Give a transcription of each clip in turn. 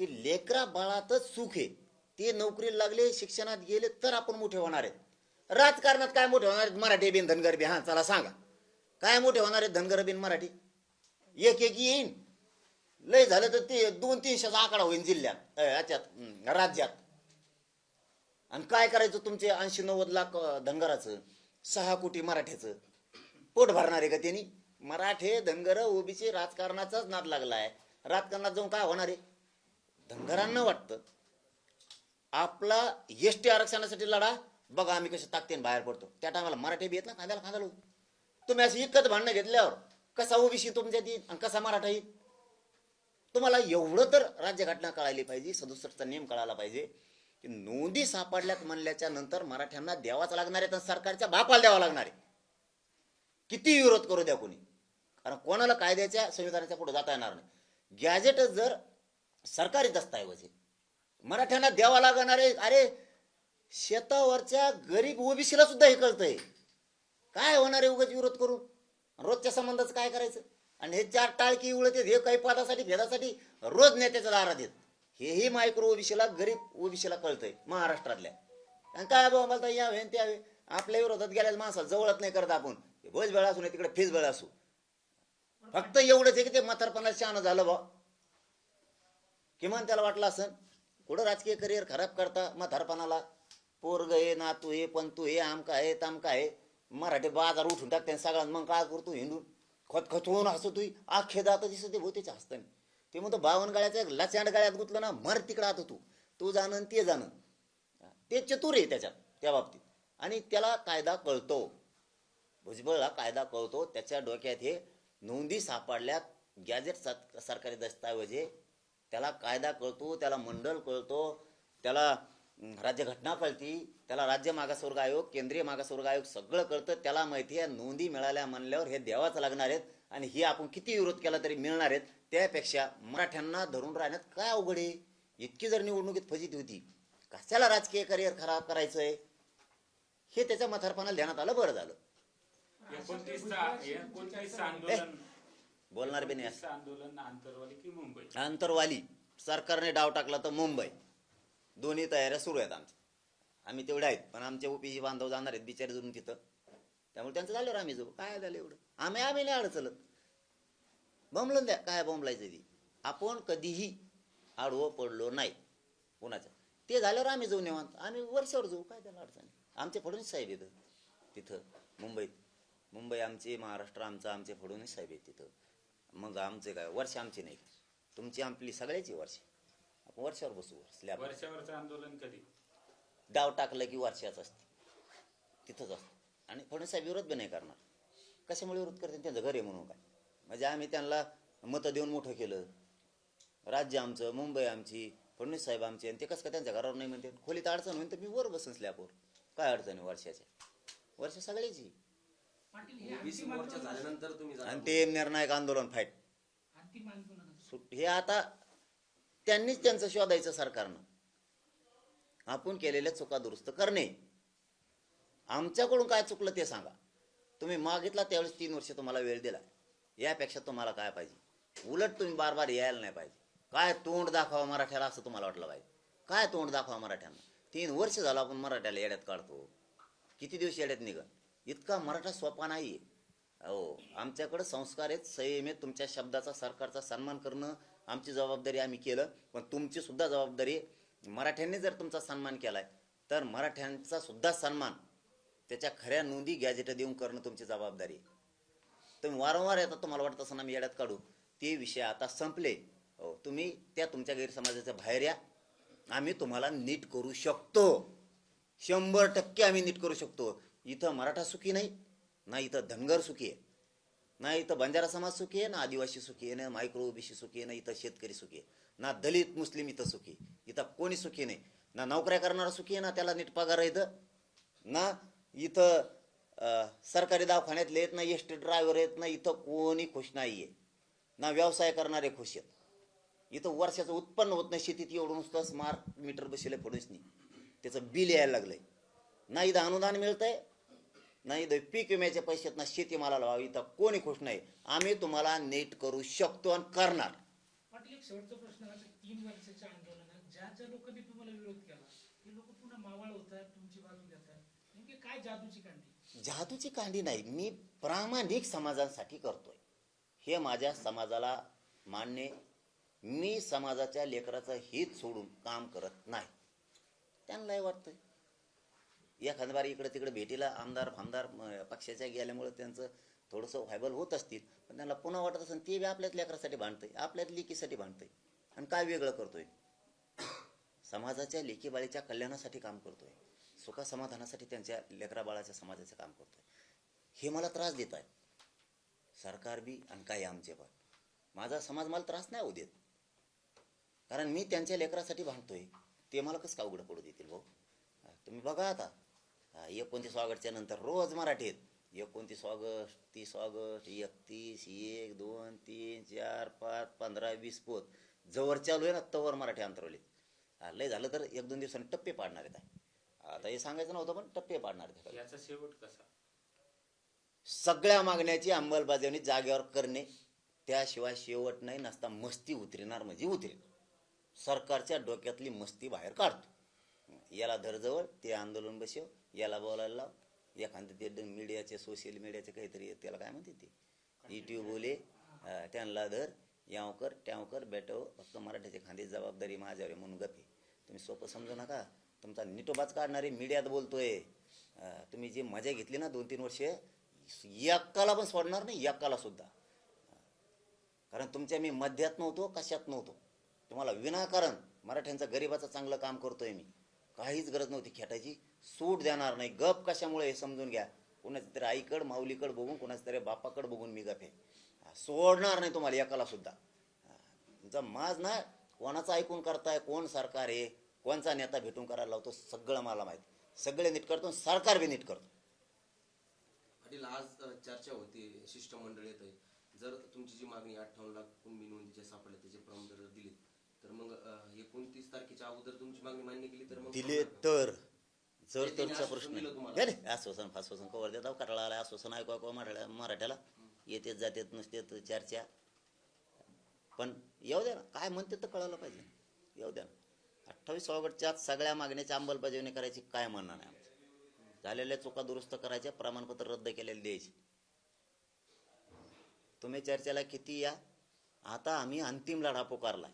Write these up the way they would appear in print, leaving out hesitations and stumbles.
की लेकरा बाळातच सुख आहे. ते नोकरीला लागले, शिक्षणात गेले तर आपण मोठे होणार आहेत. राजकारणात काय मोठे होणार आहेत? मराठी बिन धनगर बी. हां चला सांगा, काय मोठे होणार आहेत धनगर बिन मराठी? एक एक येईन, लय झालं तर ते 200-300चा आकडा होईल जिल्ह्यात, याच्यात राज्यात. आणि काय करायचं तुमचे 80-90 लाख धनगराचं, 6 कोटी मराठ्याचं पोट भरणार आहे का त्यांनी? मराठे धनगर ओबीसी राजकारणाचाच नाद लागला आहे. राजकारणात जाऊन काय होणार आहे? धनगरांना वाटतं आपला एसटी आरक्षणासाठी लढा, बघा आम्ही कसे ताकदीने बाहेर पडतो. त्या टायमाला मराठी बी येत ना खांद्याला खांदा लावून. तुम्ही असं इकत भांडणं घेतल्यावर कसा ओबीसी तुमच्यात येईल आणि कसा मराठा येईल? तुम्हाला एवढं तर राज्यघटना कळायला पाहिजे, 67चा नियम कळायला पाहिजे की नोंदी सापडल्यात म्हणल्याच्या नंतर मराठ्यांना द्यावाच लागणार आहे, तर सरकारच्या बापाला द्यावा लागणार आहे. किती विरोध करू द्या कोणी, कारण कोणाला कायद्याच्या संविधानाच्या पुढे जाता येणार नाही. गॅजेट जर सरकारी दस्तऐवज आहे, मराठ्यांना द्यावा लागणार आहे. अरे शेतावरच्या गरीब ओबीसीला सुद्धा हे कळतंय. काय होणार आहे उगाच विरोध करून? रोजच्या संबंधाचं काय करायचं? आणि हे 4 टाळकी उळत हे काही पदासाठी भेदासाठी रोज नेत्याच्या दारात येत. हेही मायक्रो ओबीसीला, गरीब ओबीसीला कळतंय महाराष्ट्रातल्या. आणि काय बाबा मला यावे ते यावे, आपल्या विरोधात गेल्याच माणसाला जवळच नाही करत आपण. भोज वेळ असू नाही तिकडे फीज वेळ असू, फक्त एवढंच आहे की ते म्हातारपणाला शहाणं झालं बा. किमान त्याला वाटलं असं कुठं राजकीय करिअर खराब करता म्हातारपणाला, पोरग आहे नातू आहे पंतू आहे आमका आहे तामका आहे, मराठी बाजार उठून टाकते सगळ्यांना. मग काय करतो हिंडून खतखतवून हसतो, आखे दात दिसत भोतेच्या हसताना. ते म्हणतो 52 गाळ्याच्या लचांड गाळ्यात गुतलं ना, मर तिकडं आता तू जाणं ते जाणं. ते चतुर आहे त्याच्यात त्या बाबतीत, आणि त्याला कायदा कळतो. भुजबळला कायदा कळतो. त्याच्या डोक्यात हे नोंदी सापडल्यात, गॅजेट सरकारी दस्तावेज, त्याला कायदा कळतो, त्याला मंडळ कळतो, त्याला राज्यघटना कळती, त्याला राज्य मागासवर्ग आयोग, केंद्रीय मागासवर्ग आयोग सगळं कळतं. त्याला माहिती आहे नोंदी मिळाल्या म्हणल्यावर हे द्यावाच लागणार आहेत, आणि हे आपण किती विरोध केला तरी मिळणार आहेत. त्यापेक्षा मराठ्यांना धरून राहण्यात काय अवघड आहे? इतकी जर निवडणुकीत फजिती होती, कशाला राजकीय करिअर खराब करायचंय? हे त्याच्या म्हातारपणाला ध्यानात आलं, बरं झालं. 29 आंदोलन बोलणार बी नाही. आंदोलन आंतरवाली की मुंबई? आंतरवाली. सरकारने डाव टाकला तर मुंबई. दोन्ही तयाऱ्या सुरू आहेत आमच्या. आम्ही तेवढे आहेत, पण आमचे ओपीसी बांधव जाणार आहेत बिचारे जाऊन तिथं. त्यामुळे त्यांचं झाल्यावर आम्ही जाऊ. काय झालं एवढं? आम्ही नाही अडचलत. बोंबलं द्या, काय बोंबलायचं ती. आपण कधीही आडवं पडलो नाही कोणाच्या. ते झाल्यावर आम्ही जाऊ निवांत. आम्ही वर्षावर जाऊ, काय त्याला अडचण. आमचे फडणवीस साहेब येतं तिथं मुंबईत. मुंबई आमची, महाराष्ट्र आमचं, आमचे फडणवीस साहेब आहेत तिथं. मग आमचे काय वर्ष आमची नाही, तुमची आपली सगळ्याची वर्ष. आपण वर्षावर बसू. वर्षावरचं आंदोलन कधी? डाव टाकलं की वर्षाच असते, तिथंच असतं. आणि फडणवीस साहेब विरोध बी नाही करणार. कशामुळे विरोध करते? त्यांचं घर आहे म्हणून. काय म्हणजे आम्ही त्यांना मतं देऊन मोठं केलं. राज्य आमचं, मुंबई आमची, फडणवीस साहेब आमचे, आणि ते कसं काय त्यांच्या घरावर नाही म्हणते? खोलीत अडचण होईल तर मी वर बसन स्लॅबवर. काय अडचण आहे वर्षाच्या? वर्ष सगळ्याची. आणि ते निर्णायक आंदोलन फाईट हे आता त्यांनीच त्यांचं शोधायचं सरकारनं. आपण केलेल्या चुका दुरुस्त करणे. आमच्याकडून काय चुकलं ते सांगा. तुम्ही मागितला त्यावेळेस 3 वर्ष तुम्हाला वेळ दिला, यापेक्षा तुम्हाला काय पाहिजे? उलट तुम्ही बार बार यायला नाही पाहिजे. काय तोंड दाखवा मराठ्याला असं तुम्हाला वाटलं पाहिजे. काय तोंड दाखवा मराठ्यांना? 3 वर्ष झालं आपण मराठ्याला येड्यात काढतो. किती दिवस येड्यात निघा? इतका मराठा सोपा नाहीये. हो, आमच्याकडे संस्कार आहेत, संयम आहेत. तुमच्या शब्दाचा, सरकारचा सन्मान करणं आमची जबाबदारी, आम्ही केलं. पण तुमची सुद्धा जबाबदारी. मराठ्यांनी जर तुमचा सन्मान केलाय तर मराठ्यांचा सुद्धा सन्मान, त्याच्या खऱ्या नोंदी गॅजेट देऊन करणं तुमची जबाबदारी. तुम्ही वारंवार येतात, तुम्हाला वाटत असं ना मी येड्यात काढू. ते विषय आता संपले. हो, तुम्ही त्या तुमच्या गैरसमाजाच्या बाहेर या. आम्ही तुम्हाला नीट करू शकतो. 100% आम्ही नीट करू शकतो. इथं मराठा सुखी नाही ना, इथं धनगर सुखी आहे ना, इथं बंजारा समाज सुखी आहे ना, आदिवासी सुखी आहे ना, मायक्रो ओबीसी सुखी आहे ना, इथं शेतकरी सुखी आहे ना, दलित मुस्लिम इथं सुखी. इथं कोणी सुखी नाही ना. नोकऱ्या करणारा सुखी आहे ना, त्याला नीट पगार येतं ना. इथं सरकारी दवाखान्यातले आहेत ना, एसटी ड्रायव्हर आहेत ना, इथं कोणी खुश नाही आहे ना. व्यवसाय करणारे खुश आहेत. इथं वर्षाचं उत्पन्न होत नाही. शेतीत एवढं नुसतं स्मार्ट मीटर बसले पडूसनी, त्याचं बिल यायला लागलंय ना. इथं अनुदान मिळतंय ना, इथं पीक विम्याचे पैसे आहेत ना, शेतीमालाला भाव. इथं कोणी खुश नाही. आम्ही तुम्हाला नीट करू शकतो आणि करणार. शेवटचा प्रश्न 3 वर्षाच्या आंदोलनात ज्या ज्या लोकांनी तुम्हाला विरोध केला ते लोक पुन्हा मावळ होतात, तुमची बाजू घेतात. नेमकी काय जादूची कांडी? जादूची कांडी नाही, मी प्रामाणिक समाजासाठी करतोय. हे माझ्या समाजाला मान्य. मी समाजाच्या लेकराचं हित सोडून काम करत नाही. त्यांनाही वाटतंय एखाद्या बारी इकडे तिकडे भेटीला आमदार फामदार पक्षाच्या गेल्यामुळे त्यांचं थोडंसं व्हायबल होत असतील, पण त्यांना पुन्हा वाटत असेल ते बी आपल्याच लेकरासाठी भांडतंय, आपल्याच लेकीसाठी भांडतंय. आणि काय वेगळं करतोय? समाजाच्या लेकीबाळीच्या कल्याणासाठी काम करतोय, सुखा समाधानासाठी त्यांच्या लेकरा बाळाच्या समाजाचं काम करतोय. हे मला त्रास देत आहे सरकार बी आणि काही आमचे पण. माझा समाज मला त्रास नाही होऊ देत, कारण मी त्यांच्या लेकरासाठी भांडतोय. ते मला कसं का उघडं पडू देतील भाऊ? तुम्ही बघा आता 29 ऑगस्टच्या नंतर रोज मराठीत 29 ऑगस्ट, 30 ऑगस्ट, 31, 1, 2, 3, 4, 5, 15, 20 पोत जवळ चालू आहे ना तवर मराठी अंतरवलीत. लय झालं तर 1-2 दिवसांनी टप्पे पाडणार आहेत. आता हे सांगायचं नव्हतं पण टप्पे पाडणार आहेत. याचा शेवट कसा? सगळ्या मागण्याची अंमलबजावणी जागेवर करणे, त्याशिवाय शेवट नाही. नसता मस्ती उतरणार म्हणजे उतरेल. सरकारच्या डोक्यातली मस्ती बाहेर काढतो. याला धरजवळ ते आंदोलन बसव, याला बोलायला लाव. एखादं ते मीडियाचे सोशल मीडियाचे काहीतरी त्याला काय म्हणते ते यूट्यूब बोले, त्यांना धर, याव कर ट्याव कर बेटव. फक्त मराठीच्या खांदी जबाबदारी माझ्यावर आहे म्हणून गप्पे. तुम्ही सोपं समजू नका. तुमचा निटोबाच काढणारे मीडियात बोलतोय. तुम्ही जी मजा घेतली ना 2-3 वर्षे, एकाला पण सोडणार नाही, एकाला सुद्धा. कारण तुमच्या मी मध्यात नव्हतो, कशात नव्हतो. तुम्हाला विनाकारण मराठ्यांचं गरिबाचं चांगलं काम करतोय मी. काहीच गरज नव्हती खेटायची. सूट देणार नाही. गप कशामुळे हे समजून घ्या. कोणाच्या तरी आईकडं माऊलीकडं बघून, कोणाच्या तरी बापाकडं बघून मी गप आहे. सोडणार नाही तुम्हाला एकाला सुद्धा. तुमचा माज ना कोणाचं ऐकून करताय, कोण सरकार आहे, कोणचा नेता भेटून करायला लावतो, सगळं मला माहिती. सगळे नीट करतो, सरकार बी नीट करतो. पाटील, आज चर्चा होती, शिष्टमंडळ येत आहे. जर तुमची जी मागणी 58 लाख कुणबी नोंदीच्या सापडल्या त्याचे प्रमाण जर दिले तर मग 29 तारखेच्या अगोदर तुमची मागणी मान्य केली तर मग दिले तर जर त्यांनी तुमचा आश्वासन प्रश्न दिलं तुम्हाला. आश्वासन फाश्वासन कवर देता कटाळा आला. आश्वासन ऐकू मराठ्याला येतेच जातेत नसते चर्चा. पण येऊ द्या ना, काय म्हणते तर कळायला पाहिजे. येऊ द्या ना. 28 ऑगस्टच्या आत सगळ्या मागण्याची अंमलबजावणी करायची काय म्हणणं नाही आमचं. झालेल्या चुका दुरुस्त करायच्या, प्रमाणपत्र रद्द केलेले द्यायचे. तुम्ही चर्चेला किती या. आता आम्ही अंतिम लढा पुकारलाय.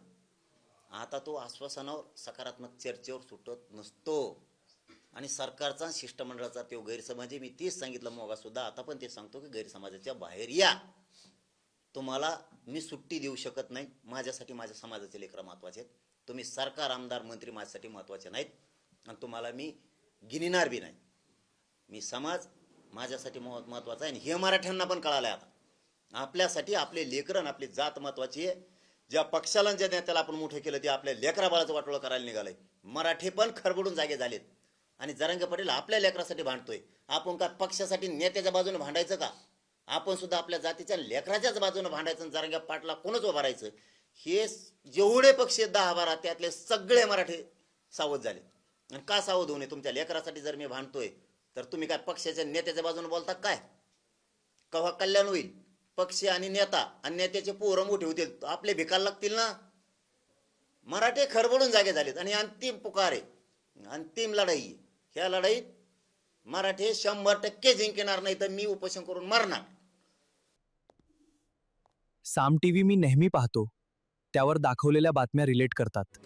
आता तो आश्वासनावर सकारात्मक चर्चेवर सुटत नसतो. आणि सरकारचा शिष्टमंडळाचा तो गैरसमज आहे. मी तेच सांगितलं मोगा सुद्धा, आता पण ते सांगतो की गैरसमाजाच्या बाहेर या. तुम्हाला मी सुट्टी देऊ शकत नाही. माझ्यासाठी माझ्या समाजाचे लेकरं महत्वाचे आहेत. तुम्ही सरकार, आमदार, मंत्री माझ्यासाठी महत्वाचे नाहीत. आणि तुम्हाला मी गिनिणार बी नाही. मी समाज माझ्यासाठी महत्वाचा आहे. आणि हे मराठ्यांना पण कळालं आहे. आता आपल्यासाठी आपले लेकरं, आपली जात महत्वाची आहे. ज्या पक्षाला ज्या नेत्याला आपण मोठं केलं ते आपल्या लेकरा बाळाचं वाटोळं करायला निघालंय. मराठे पण खरबडून जागे झालेत. आणि जरांगे पाटील आपल्या लेकरासाठी भांडतोय. आपण काय पक्षासाठी नेत्याच्या बाजूने भांडायचं का? आपण सुद्धा आपल्या जातीच्या लेकराच्याच बाजूने भांडायचं. जरांगे पाटला कोणच उभारायचं. हे जेवढे पक्ष 10-12 त्यातले सगळे मराठे सावध झाले. आणि का सावध होऊ नये? तुमच्या लेकरासाठी जर मी भांडतोय तर तुम्ही काय पक्षाच्या नेत्याच्या बाजूने बोलता काय? केव्हा कल्याण होईल? पक्ष आणि नेता आणि नेत्याचे पोरं मोठे होतील, आपले भिकायला लागतील ना. मराठे खरबडून जागे झालेत. आणि अंतिम पुकार आहे, अंतिम लढाई. ह्या लढाईत मराठे 100% जिंकणार नाही तर मी उपोषण करून मरणार. साम टीव्ही मी नेहमी पाहतो. त्यावर दाखवलेल्या बातम्या रिलेट करतात.